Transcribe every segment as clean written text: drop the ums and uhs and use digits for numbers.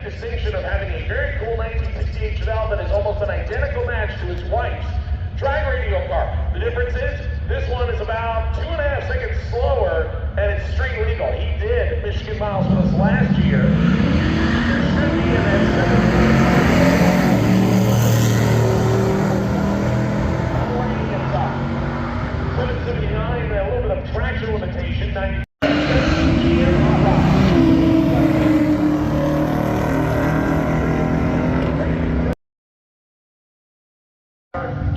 Distinction of having a very cool 1968 Chevelle that is almost an identical match to its wife's drag radio car. The difference is this one is about 2.5 seconds slower and it's street legal. He did Michigan miles with us last year. There should be an S7. 779, a little bit of traction limitation, 90.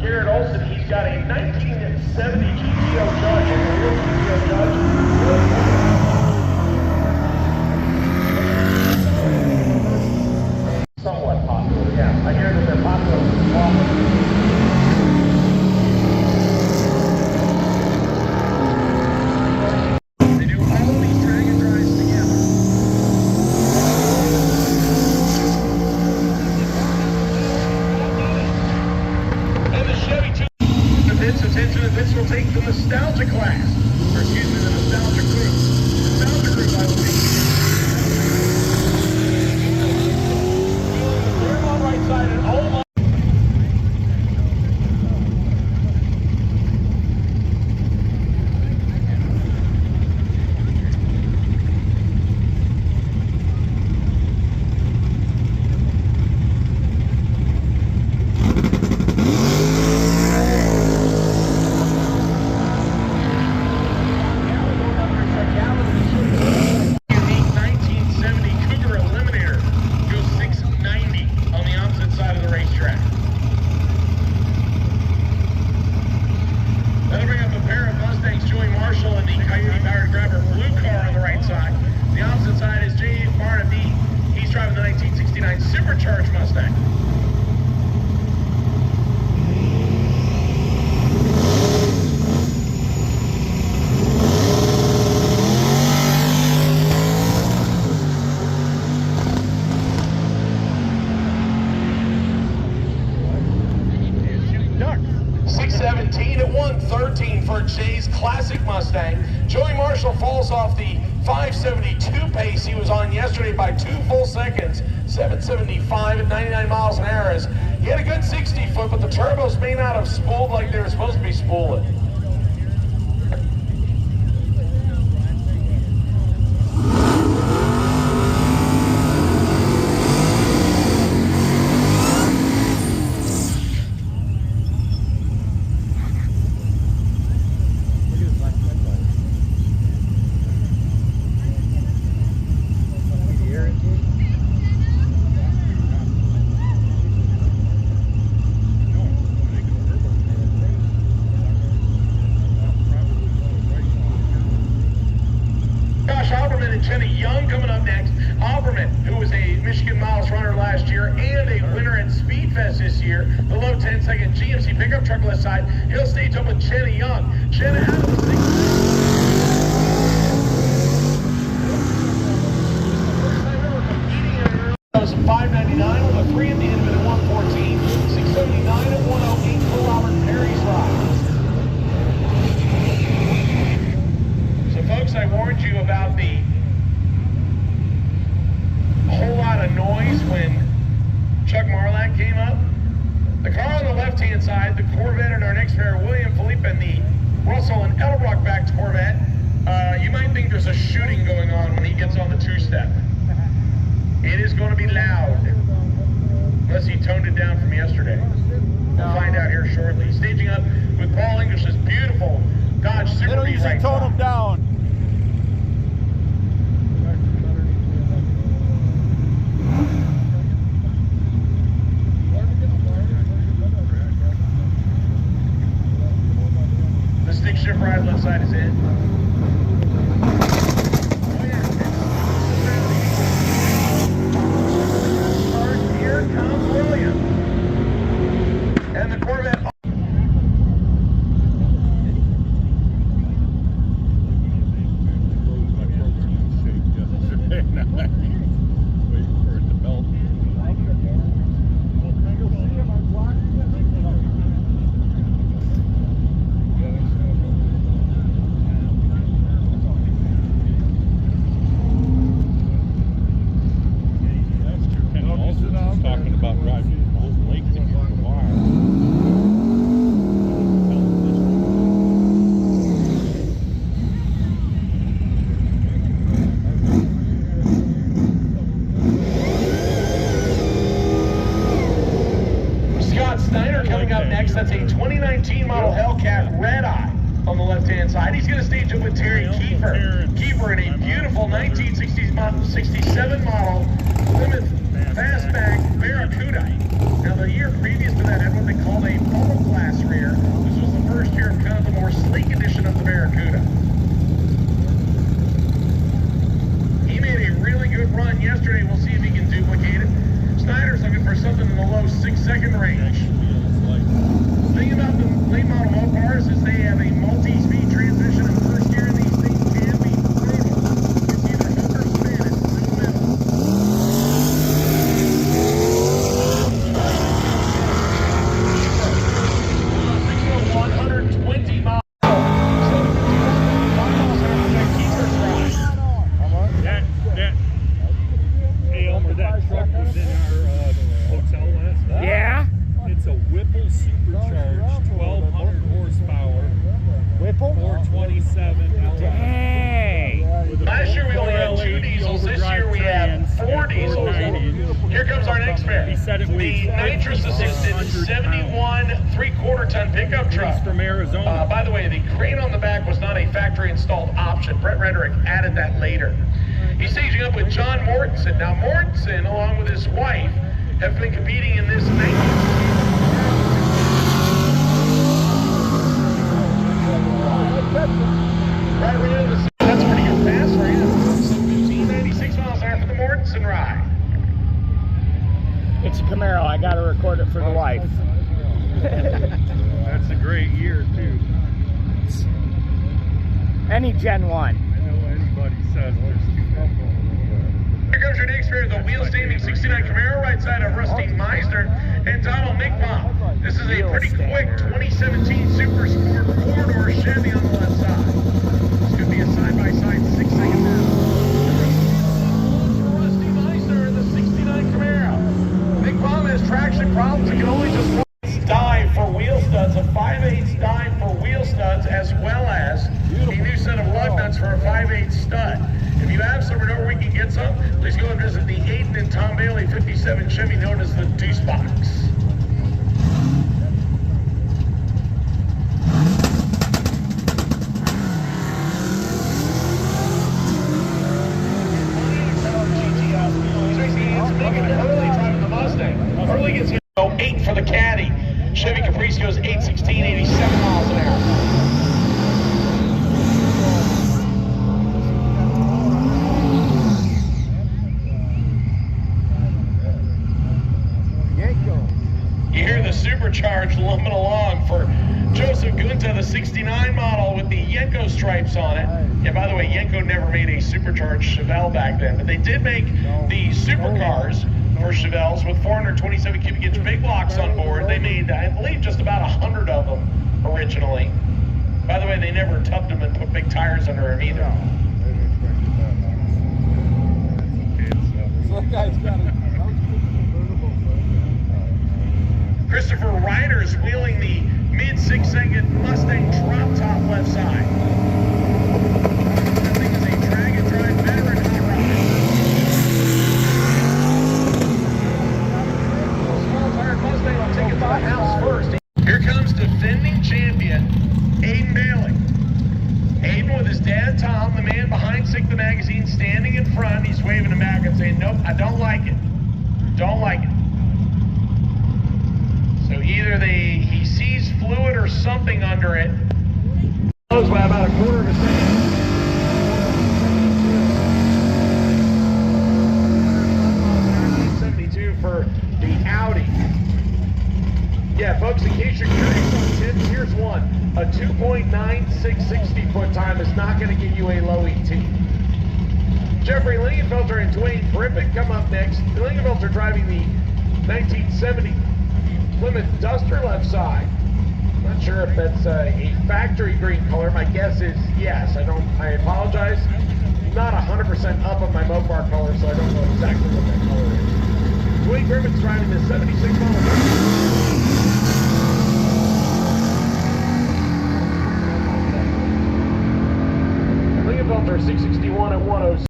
Garrett Olson, he's got a 1970 GTO Judge, a real GTO Judge. Somewhat popular, yeah. I hear that they're popular with the this will take the nostalgia class, or excuse me, the nostalgia group. Nostalgia group, I will take. They're on right side and oh my. 1969 Supercharged Mustang. Dark. 617 at 113 for Jay's classic Mustang. Joey Marshall falls off the 572 pace he was on yesterday by 2 full seconds. 775 at 99 miles an hour. He had a good 60 foot, but the turbos may not have spooled like they were supposed to be spooling. Jenny Young coming up next. Auberman, who was a Michigan Miles runner last year and a winner at Speedfest this year, the low 10-second GMC pickup truck left side. He'll stage up with Jenny Young. Jenny Adams. 599 with a 3 at the end of it at 114. 679 at 108 for Robert Perry's ride. So folks, I warned you about the whole lot of noise when Chuck Marlack came up. The car on the left-hand side, the Corvette in our next pair, William Philippe, and the Russell and Edelbrock backed Corvette. You might think there's a shooting going on when he gets on the two-step. It is going to be loud, unless he toned it down from yesterday. We'll find out here shortly. Staging up with Paul English's beautiful Dodge Super B. They don't usually tone them down. The stick shift ride left side is in. Here comes William. And the Corvette. talking about driving the whole lake to get the wire. Scott Snyder coming up next. That's a 2019 model Hellcat Red Eye on the left-hand side. He's going to stage up with Terry Kiefer. Kiefer in a beautiful 1967 model Plymouth Fastback Barracuda. Now, the year previous to that had what they called a bubble glass rear. This was the first year of kind of the more sleek edition of the Barracuda. He made a really good run yesterday. We'll see if he can duplicate it. Snyder's looking for something in the low 6-second range. The thing about the late model Mopars is they have a multi-speed transmission, and first gear in these things can be brutal. It's either hook or spin, it's no middle. 120 miles. Hey Elmer, that truck was in our hotel last night. Yeah? It's a Whipple supercharged 1200 horsepower. Whipple? 427 LR. Dang! Last year we only had 2 diesels. This year we have 4 diesels. Here comes our next pair. He said it weighs The nitrous-assisted 71 3/4 ton pickup truck. He's from Arizona. By the way, the crane on the back was not a factory-installed option. Brett Rederick added that later. He's staging up with John Mortensen. Now, Mortensen, along with his wife, have been competing in this 19... That's pretty good pass for him. 96 miles an hour for the Mortensen ride. It's a Camaro. I gotta record it for the wife. That's a great year, too. Any Gen 1. I know anybody says there's too many. Here comes your next pair, the wheel-standing 69 Camaro, right side of Rusty Meisner and Donald Mickbaum. This is a pretty quick 2017 Super Sport 4-door Chevy on the left side. This could be a side-by-side 6-second battle. Rusty Meisner in the 69 Camaro. Mickbaum has traction problems and can only just dive for wheel studs, a 5/8 dive for wheel studs, as well as a new set of lug nuts for a 5/8 stud. If you have some or know where we can get some, please go and visit the Aiden and Tom Bailey 57 Chevy known as the Deuce Box. He's racing against Megan Hurley driving the Mustang. Hurley gets 8 for the Caddy. Chevy Caprice goes 816, 87 miles an hour. You hear the supercharged lumping along for Joseph Gunta, the 69 model with the Yenko stripes on it. And by the way, Yenko never made a supercharged Chevelle back then, but they did make the supercars for Chevelles with 427 cubic inch big blocks on board. They made, I believe, just about 100 of them originally. By the way, they never tubbed them and put big tires under them either. Christopher Ryder's wheeling the mid 6-second Mustang drop top left side. That thing is a drag and drive veteran hot rod. Small tired Mustang will take it to the house first. Here comes defending champion Aiden Bailey. Aiden with his dad Tom, the man behind Sick the Magazine, standing in front. He's waving him back and saying, "Nope, I don't like it. Don't like it." So either he sees fluid or something under it. Goes by about 1/4 of a second. 72 for the Audi. Yeah, folks, in case you're curious on tips, here's one. A 2.96 60-foot time is not going to give you a low ET. Jeffrey Lingenfelter and Dwayne Griffin come up next. The Lingenfelter driving the 1970 Plymouth Duster left side. Not sure if that's a factory green color. My guess is yes. I apologize. Not 100% up on my Mopar color, so I don't know exactly what that color is. Dwayne Griffith's driving the 76 mile an hour. Ring bumper 661 at 106.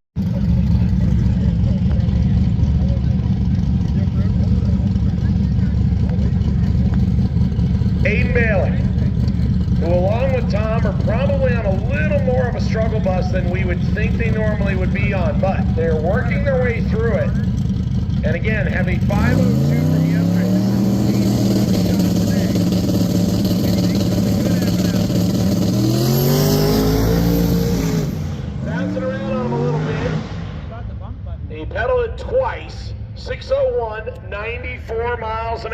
Aiden Bailey, who along with Tom are probably on a little more of a struggle bus than we would think they normally would be on, but they're working their way through it. And again, have a 5:02 from yesterday. Bouncing around on him a little bit. He pedaled it twice. 601, 94 miles an hour.